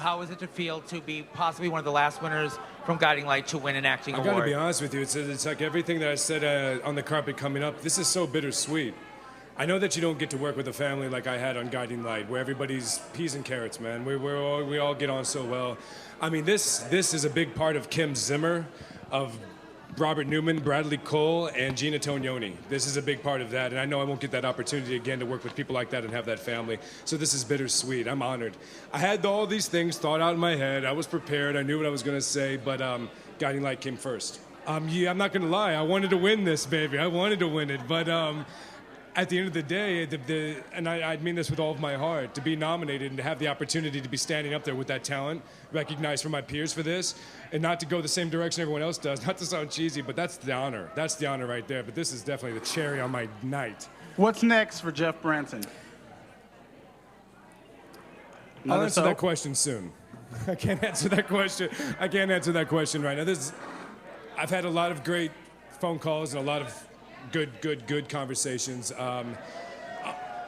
how is it to feel to be possibly one of the last winners from Guiding Light to win an acting I award? gotta be honest with you, it's like everything that I said on the carpet coming up, this is so bittersweet. I know that you don't get to work with a family like I had on Guiding Light, where everybody's peas and carrots, man. We all get on so well. I mean, this is a big part of Kim Zimmer, of Robert Newman, Bradley Cole, and Gina Tognoni. This is a big part of that, and I know I won't get that opportunity again to work with people like that and have that family. So this is bittersweet. I'm honored. I had all these things thought out in my head. I was prepared. I knew what I was going to say, but Guiding Light came first. Yeah, I'm not going to lie. I wanted to win this, baby. I wanted to win it, but at the end of the day, and I mean this with all of my heart, to be nominated and to have the opportunity to be standing up there with that talent, recognized from my peers for this, and not to go the same direction everyone else does, not to sound cheesy, but that's the honor. That's the honor right there, but this is definitely the cherry on my night. What's next for Jeff Branson? I'll answer that question soon. I can't answer that question. I can't answer that question right now. I've had a lot of great phone calls and a lot of good conversations.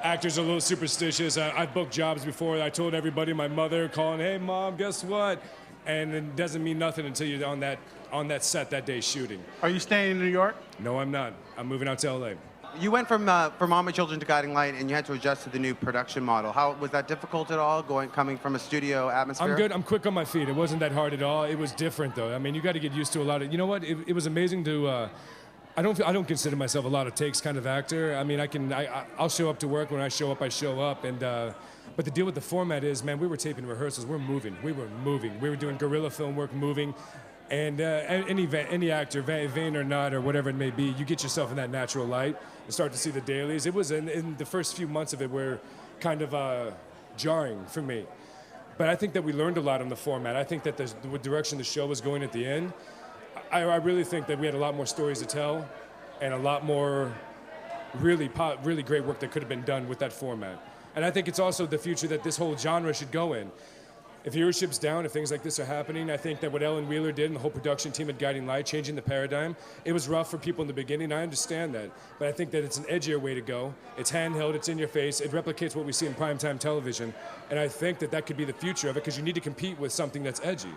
Actors are a little superstitious. I've booked jobs before. I told everybody, my mother calling, hey mom, guess what? And it doesn't mean nothing until you're on that set that day shooting. Are you staying in New York? No, I'm not. I'm moving out to LA. You went from Mama Children to Guiding Light, and you had to adjust to the new production model. How was that difficult at all, coming from a studio atmosphere? I'm good. I'm quick on my feet. It wasn't that hard at all. It was different though. I mean, you got to get used to a lot of. You know what? It was amazing to. I don't consider myself a lot of takes kind of actor. I mean, I'll show up to work. When I show up, I show up. And but the deal with the format is, man, we were taping rehearsals. We're moving. We were moving. We were doing guerrilla film work, moving. And any actor, vain or not, or whatever it may be, you get yourself in that natural light and start to see the dailies. It was in the first few months of it were kind of jarring for me. But I think that we learned a lot on the format. I think that the direction the show was going at the end, I really think that we had a lot more stories to tell and a lot more really great work that could have been done with that format. And I think it's also the future that this whole genre should go in. If viewership's down, if things like this are happening, I think that what Ellen Wheeler did and the whole production team at Guiding Light, changing the paradigm, it was rough for people in the beginning. I understand that. But I think that it's an edgier way to go. It's handheld, it's in your face, it replicates what we see in primetime television. And I think that that could be the future of it, because you need to compete with something that's edgy.